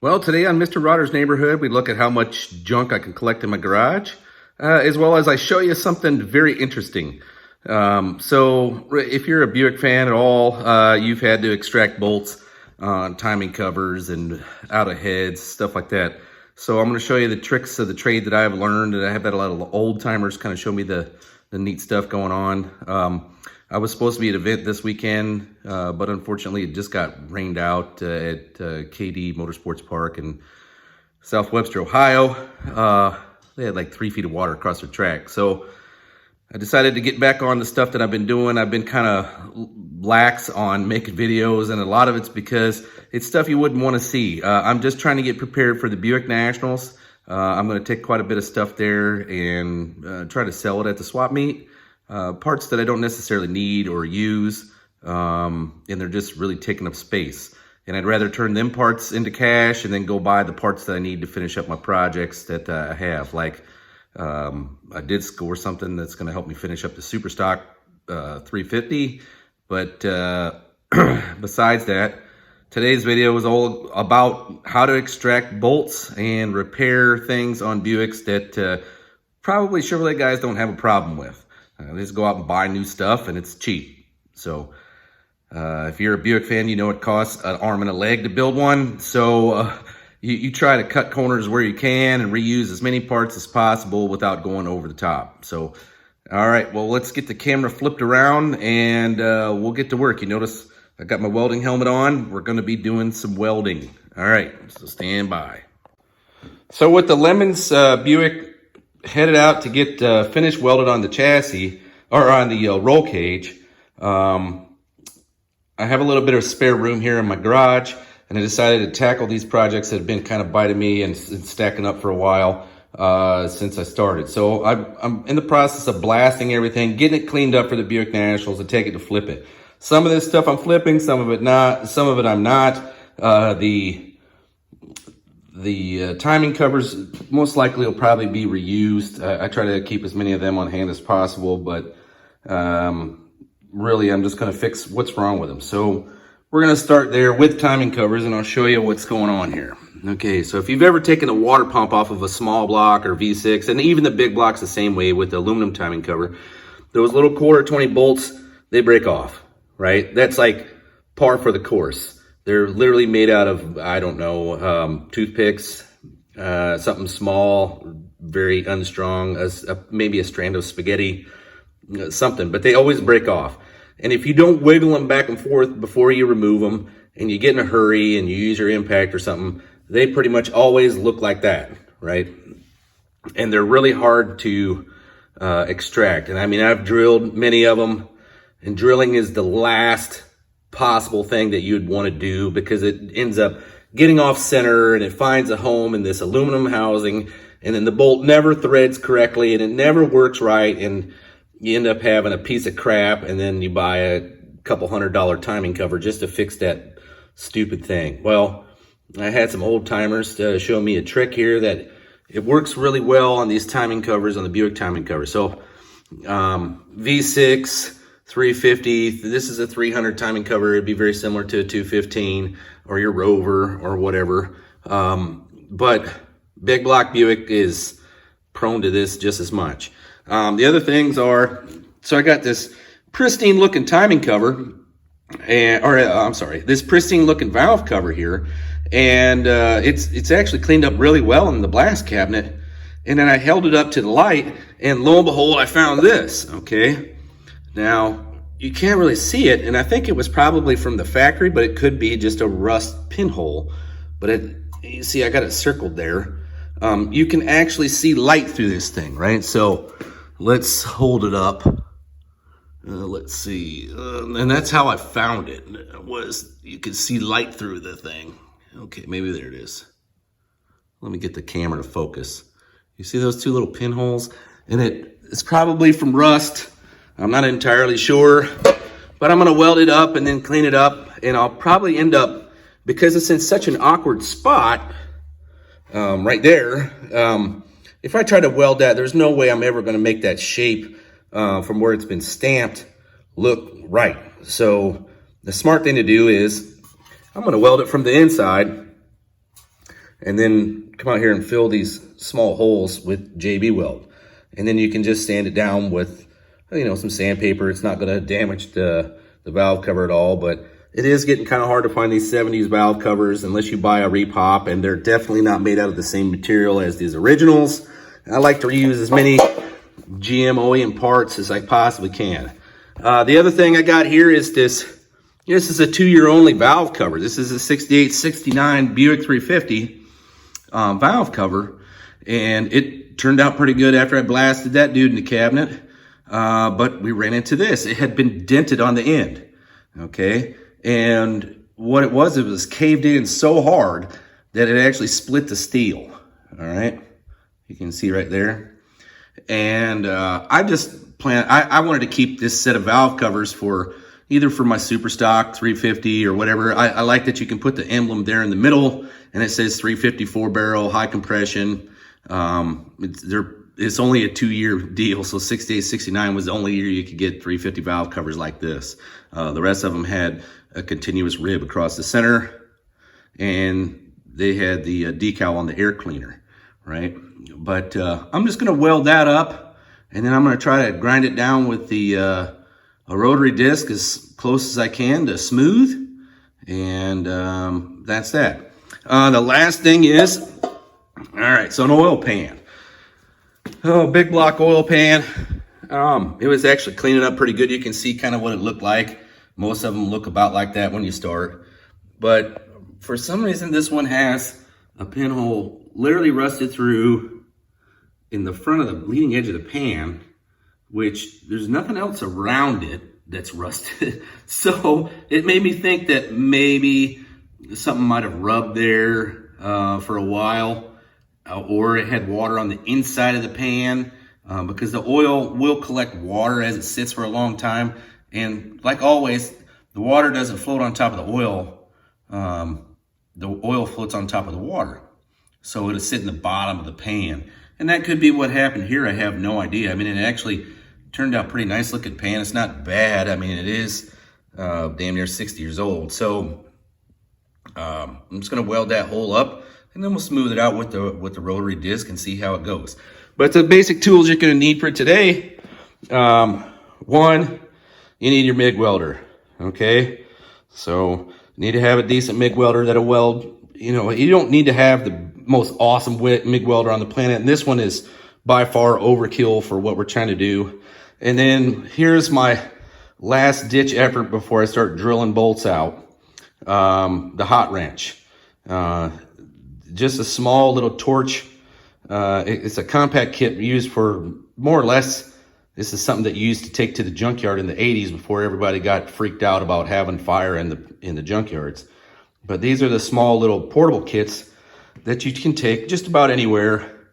Well, today on Mr. Rodder's Neighborhood, we look at how much junk I can collect in my garage, as well as I show you something very interesting. So if you're a Buick fan at all, you've had to extract bolts on timing covers and out of heads, stuff like that. So I'm going to show you the tricks of the trade that I've learned, and I have had a lot of old timers kind of show me the neat stuff going on. I was supposed to be at an event this weekend, but unfortunately it just got rained out at KD Motorsports Park in South Webster, Ohio. They had like 3 feet of water across their track. So I decided to get back on the stuff that I've been doing. I've been kind of lax on making videos, and a lot of it's because it's stuff you wouldn't want to see. I'm just trying to get prepared for the Buick Nationals. I'm going to take quite a bit of stuff there and try to sell it at the swap meet. Parts that I don't necessarily need or use, and they're just really taking up space. And I'd rather turn them parts into cash and then go buy the parts that I need to finish up my projects that I have. Like, I did score something that's going to help me finish up the Superstock 350. But besides that, today's video is all about how to extract bolts and repair things on Buicks that probably Chevrolet guys don't have a problem with. They just go out and buy new stuff, and it's cheap. So if you're a Buick fan, you know it costs an arm and a leg to build one. So you try to cut corners where you can and reuse as many parts as possible without going over the top. So, all right, well, let's get the camera flipped around, and we'll get to work. You notice I got my welding helmet on. We're going to be doing some welding. All right, so stand by. So with the Lemons Buick headed out to get finished welded on the chassis, or on the roll cage. I have a little bit of spare room here in my garage, and I decided to tackle these projects that have been kind of biting me and stacking up for a while since I started. So I'm in the process of blasting everything, getting it cleaned up for the Buick Nationals and take it to flip it. Some of this stuff I'm flipping, some of it not, some of it I'm not. The timing covers most likely will probably be reused. I try to keep as many of them on hand as possible, but really I'm just going to fix what's wrong with them. So we're going to start there with timing covers, and I'll show you what's going on here. Okay, so if you've ever taken a water pump off of a small block or V6, and even the big block's the same way with the aluminum timing cover, those little quarter 20 bolts, they break off, right? That's like par for the course. They're literally made out of, I don't know, toothpicks, something small, very unstrung, maybe a strand of spaghetti, something, but they always break off. And if you don't wiggle them back and forth before you remove them, and you get in a hurry and you use your impact or something, they pretty much always look like that, right? And they're really hard to extract. And I mean, I've drilled many of them, and drilling is the last possible thing that you'd want to do, because it ends up getting off center and it finds a home in this aluminum housing, and then the bolt never threads correctly and it never works right, and you end up having a piece of crap, and then you buy a couple $100 timing cover just to fix that stupid thing. Well, I had some old timers show me a trick here that it works really well on these timing covers, on the Buick timing cover. So V6 350, this is a 300 timing cover. It'd be very similar to a 215 or your Rover or whatever. But big block Buick is prone to this just as much. The other things are, so I got this pristine looking timing cover, this pristine looking valve cover here. And it's actually cleaned up really well in the blast cabinet. And then I held it up to the light, and lo and behold, I found this, okay? Now, you can't really see it, and I think it was probably from the factory, but it could be just a rust pinhole. But you see, I got it circled there. You can actually see light through this thing, right? So let's hold it up. Let's see. And that's how I found it. You could see light through the thing. Okay, maybe there it is. Let me get the camera to focus. You see those two little pinholes? And it's probably from rust. I'm not entirely sure, but I'm going to weld it up and then clean it up, and I'll probably end up, because it's in such an awkward spot right there, if I try to weld that, there's no way I'm ever going to make that shape from where it's been stamped look right. So the smart thing to do is I'm going to weld it from the inside, and then come out here and fill these small holes with JB Weld. And then you can just sand it down with, you know, some sandpaper. It's not gonna damage the valve cover at all, but it is getting kind of hard to find these 70s valve covers unless you buy a repop, and they're definitely not made out of the same material as these originals. I like to reuse as many GM OEM parts as I possibly can. The other thing I got here is this. This is a 2-year only valve cover. This is a 68-69 Buick 350 valve cover, and it turned out pretty good after I blasted that dude in the cabinet. But we ran into this. It had been dented on the end, okay? And what it was caved in so hard that it actually split the steel, all right? You can see right there. And I just planned, I wanted to keep this set of valve covers for either for my super stock 350 or whatever. I like that you can put the emblem there in the middle, and it says 354 barrel, high compression. It's only a 2-year deal, so 68-69 was the only year you could get 350 valve covers like this. The rest of them had a continuous rib across the center, and they had the decal on the air cleaner, right? But I'm just gonna weld that up, and then I'm gonna try to grind it down with the a rotary disc as close as I can to smooth, and that's that. The last thing is, all right, so an oil pan. Oh, big block oil pan. It was actually cleaning up pretty good. You can see kind of what it looked like. Most of them look about like that when you start. But for some reason, this one has a pinhole literally rusted through in the front of the leading edge of the pan, which there's nothing else around it that's rusted. So it made me think that maybe something might have rubbed there for a while, or it had water on the inside of the pan, because the oil will collect water as it sits for a long time. And like always, the water doesn't float on top of the oil. The oil floats on top of the water. So it'll sit in the bottom of the pan. And that could be what happened here. I have no idea. I mean, it actually turned out pretty nice looking pan. It's not bad. I mean, it is damn near 60 years old. So I'm just gonna weld that hole up, and then we'll smooth it out with the rotary disc and see how it goes. But the basic tools you're gonna need for today, one, you need your MIG welder, okay? So you need to have a decent MIG welder that'll weld. You know, you don't need to have the most awesome MIG welder on the planet, and this one is by far overkill for what we're trying to do. And then here's my last ditch effort before I start drilling bolts out. The hot wrench. Just a small little torch. It's a compact kit used for more or less, this is something that you used to take to the junkyard in the 80s before everybody got freaked out about having fire in the junkyards. But these are the small little portable kits that you can take just about anywhere.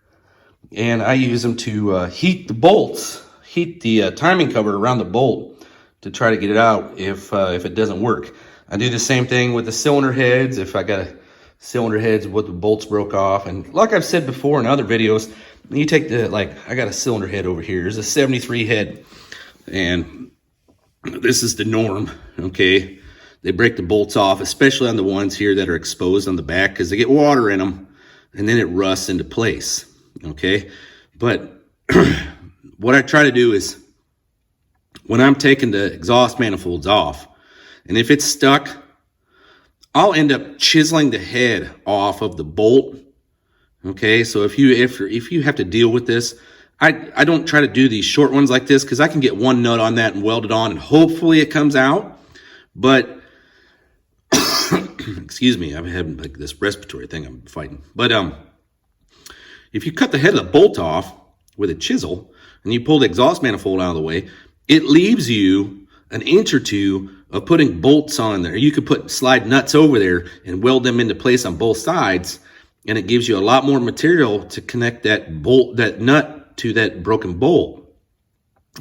And I use them to heat the bolts, heat the timing cover around the bolt to try to get it out if it doesn't work. I do the same thing with the cylinder heads. If I got a cylinder heads with the bolts broke off, and like I've said before in other videos, you take I got a cylinder head over here. There's a 73 head, and this is the norm, okay? They break the bolts off, especially on the ones here that are exposed on the back, because they get water in them, and then it rusts into place, okay? But what I try to do is, when I'm taking the exhaust manifolds off, and if it's stuck, I'll end up chiseling the head off of the bolt. Okay, so if you have to deal with this, I don't try to do these short ones like this, because I can get one nut on that and weld it on, and hopefully it comes out. But excuse me, I'm having like this respiratory thing I'm fighting. But if you cut the head of the bolt off with a chisel and you pull the exhaust manifold out of the way, it leaves you an inch or two of putting bolts on there. You could slide nuts over there and weld them into place on both sides, and it gives you a lot more material to connect that nut to that broken bolt.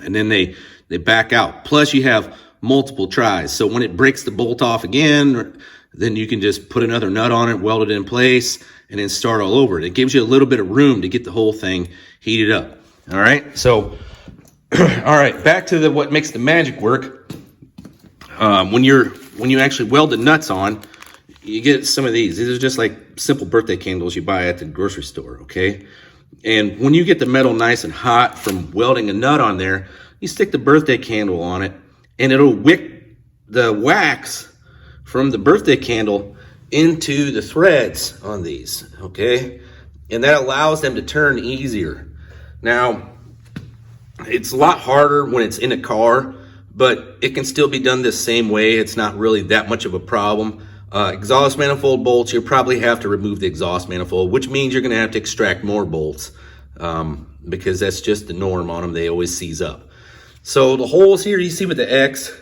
And then they back out. Plus you have multiple tries. So when it breaks the bolt off again, then you can just put another nut on it, weld it in place, and then start all over. It gives you a little bit of room to get the whole thing heated up. All right, so all right, back to what makes the magic work. When you actually weld the nuts on, you get some of these. These are just like simple birthday candles you buy at the grocery store, okay? And when you get the metal nice and hot from welding a nut on there, you stick the birthday candle on it, and it'll wick the wax from the birthday candle into the threads on these, okay? And that allows them to turn easier. Now, it's a lot harder when it's in a car, but it can still be done the same way. It's not really that much of a problem. Exhaust manifold bolts, you'll probably have to remove the exhaust manifold, which means you're gonna have to extract more bolts because that's just the norm on them. They always seize up. So the holes here you see with the X,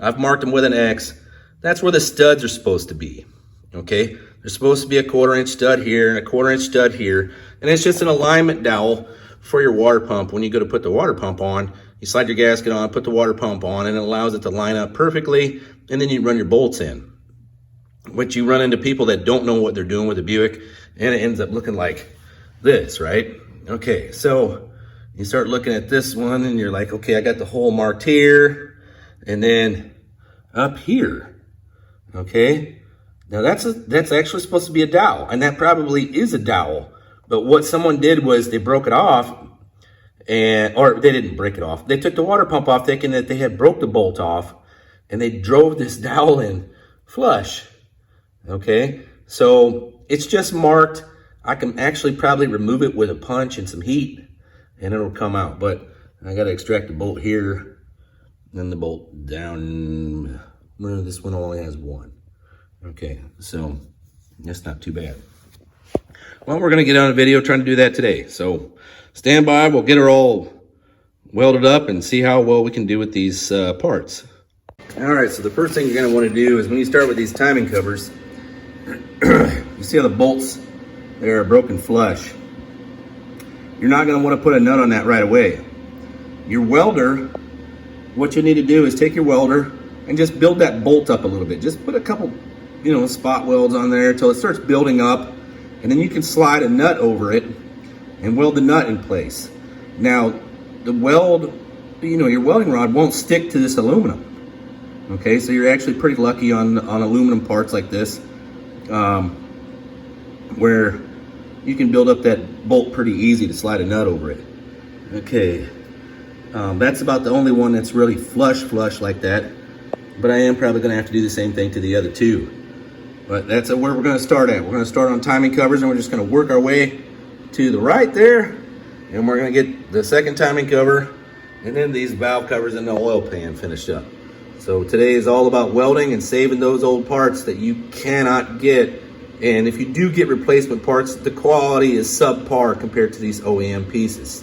I've marked them with an X. That's where the studs are supposed to be, okay? There's supposed to be a 1/4 inch stud here and a 1/4 inch stud here, and it's just an alignment dowel for your water pump. When you go to put the water pump on, you slide your gasket on, put the water pump on, and it allows it to line up perfectly, and then you run your bolts in. But you run into people that don't know what they're doing with a Buick, and it ends up looking like this, right? Okay, so you start looking at this one, and you're like, okay, I got the hole marked here, and then up here, okay? Now that's actually supposed to be a dowel, and that probably is a dowel. But what someone did was they broke it off, or they didn't break it off. They took the water pump off thinking that they had broke the bolt off, and they drove this dowel in flush, okay? So it's just marked. I can actually probably remove it with a punch and some heat, and it'll come out. But I gotta extract the bolt here, then the bolt down. This one only has one. Okay, so that's not too bad. Well, we're gonna get on a video trying to do that today. So stand by, we'll get her all welded up and see how well we can do with these parts. All right, so the first thing you're gonna wanna do is when you start with these timing covers, you see how the bolts, they're broken flush. You're not gonna wanna put a nut on that right away. Your welder, what you need to do is take your welder and just build that bolt up a little bit. Just put a couple, spot welds on there until it starts building up, and then you can slide a nut over it and weld the nut in place. Now, the weld, your welding rod won't stick to this aluminum. Okay, so you're actually pretty lucky on aluminum parts like this, where you can build up that bolt pretty easy to slide a nut over it. Okay, that's about the only one that's really flush like that, but I am probably gonna have to do the same thing to the other two. But that's where we're gonna start at. We're gonna start on timing covers, and we're just gonna work our way to the right there, and we're gonna get the second timing cover, and then these valve covers and the oil pan finished up. So today is all about welding and saving those old parts that you cannot get. And if you do get replacement parts, the quality is subpar compared to these OEM pieces.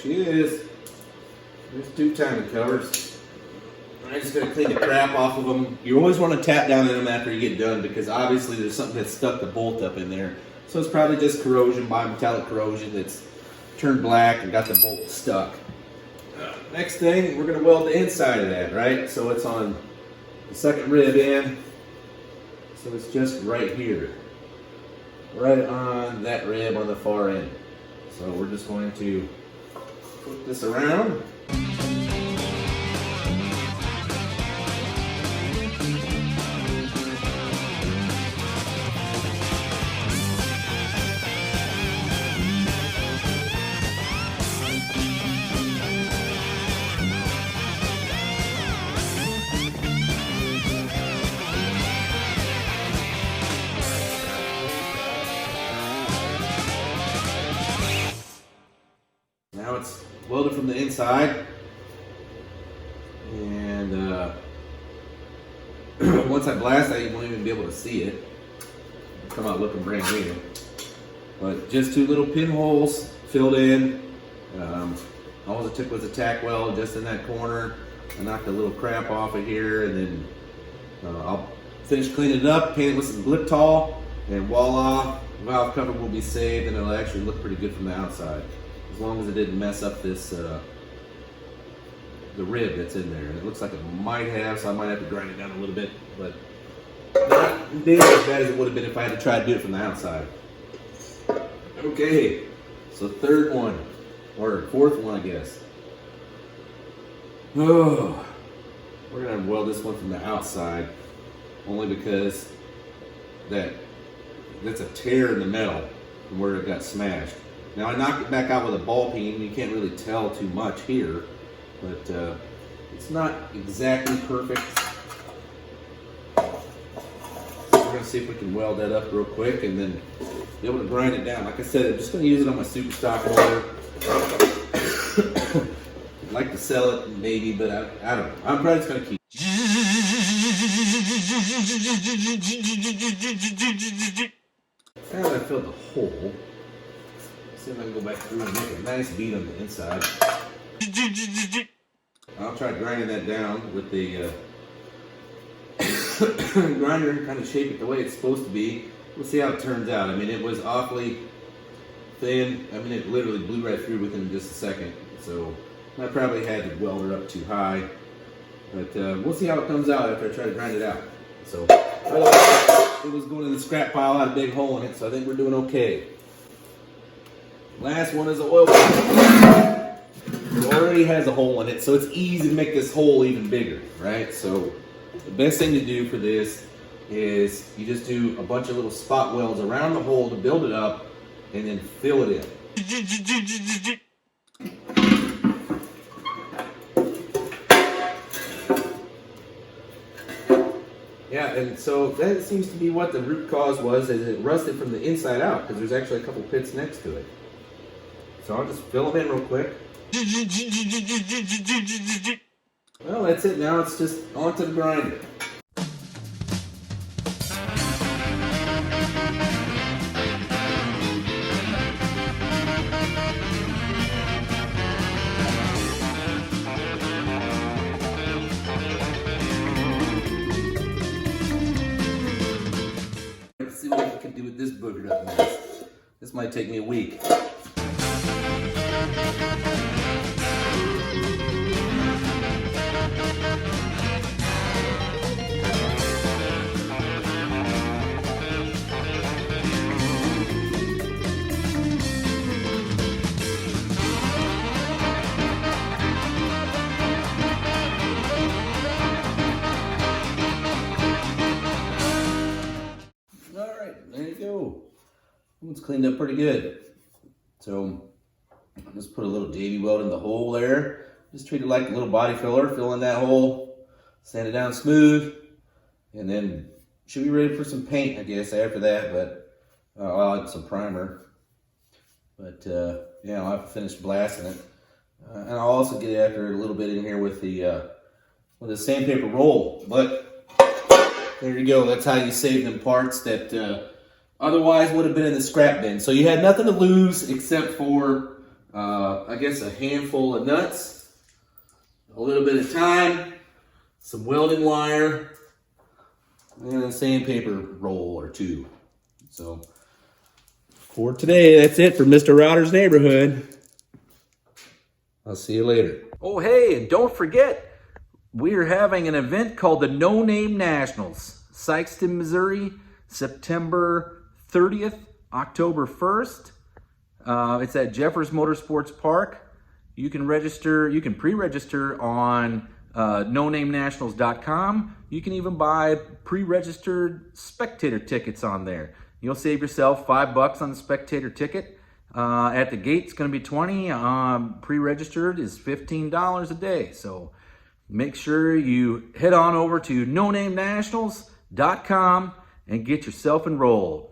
She is. There's two timing covers. I'm just going to clean the crap off of them. You always want to tap down in them after you get done, because obviously there's something that's stuck the bolt up in there. So it's probably just corrosion, bimetallic corrosion that's turned black and got the bolt stuck. Next thing, we're going to weld the inside of that, right? So it's on the second rib end. So it's just right here. Right on that rib on the far end. So we're just going to flip this around. weld it from the inside. And once I blast it, you won't even be able to see it. It'll come out looking brand new. But just 2 little pinholes filled in. All it took was a tack weld just in that corner. I knocked a little crap off of here, and then I'll finish cleaning it up, paint it with some Gliptol, and voila, valve cover will be saved, and it'll actually look pretty good from the outside, as long as it didn't mess up this the rib that's in there. And it looks like it might have, so I might have to grind it down a little bit, but not nearly as bad as it would have been if I had to try to do it from the outside. Okay, so 3rd one, or 4th one, I guess. Oh, we're gonna weld this one from the outside, only because that's a tear in the metal from where it got smashed. Now I knocked it back out with a ball peen. You can't really tell too much here, but it's not exactly perfect. So we're gonna see if we can weld that up real quick and then be able to grind it down. Like I said, I'm just gonna use it on my super stock welder. I'd like to sell it maybe, but I don't know. I'm probably just gonna keep. Now that I filled the hole, let's see if I can go back through and make a nice bead on the inside. I'll try grinding that down with the grinder and kind of shape it the way it's supposed to be. We'll see how it turns out. I mean, it was awfully thin. I mean, it literally blew right through within just a second. So I probably had the welder up too high. But we'll see how it comes out after I try to grind it out. So it was going in the scrap pile, had a big hole in it, so I think we're doing okay. Last one is the oil pan. It already has a hole in it, so it's easy to make this hole even bigger, right? So the best thing to do for this is you just do a bunch of little spot welds around the hole to build it up, and then fill it in. Yeah, and so that seems to be what the root cause was, is it rusted from the inside out, because there's actually a couple pits next to it. So I'll just fill them in real quick. Well, that's it. Now it's just onto the grinder. Let's see what I can do with this boogered up mess. This might take me a week. There you go. It's cleaned up pretty good. So I'll just put a little davy weld in the hole there. Just treat it like a little body filler. Fill in that hole, sand it down smooth, and then should be ready for some paint, I guess, after that. But I'll add some primer. But yeah, I'll have to finish blasting it, and I'll also get after it a little bit in here with the sandpaper roll. But there you go. That's how you save them parts that otherwise would have been in the scrap bin. So you had nothing to lose except for, I guess, a handful of nuts, a little bit of time, some welding wire, and a sandpaper roll or two. So for today, that's it for Mr. Router's Neighborhood. I'll see you later. Oh, hey, and don't forget, we're having an event called the No Name Nationals, Sykeston, Missouri, September 30th, October 1st. It's at Jeffers Motorsports Park. You can pre-register on nonamenationals.com. You can even buy pre-registered spectator tickets on there. You'll save yourself $5 on the spectator ticket. At the gate, it's going to be $20. Pre-registered is $15 a day. So make sure you head on over to nonamenationals.com and get yourself enrolled.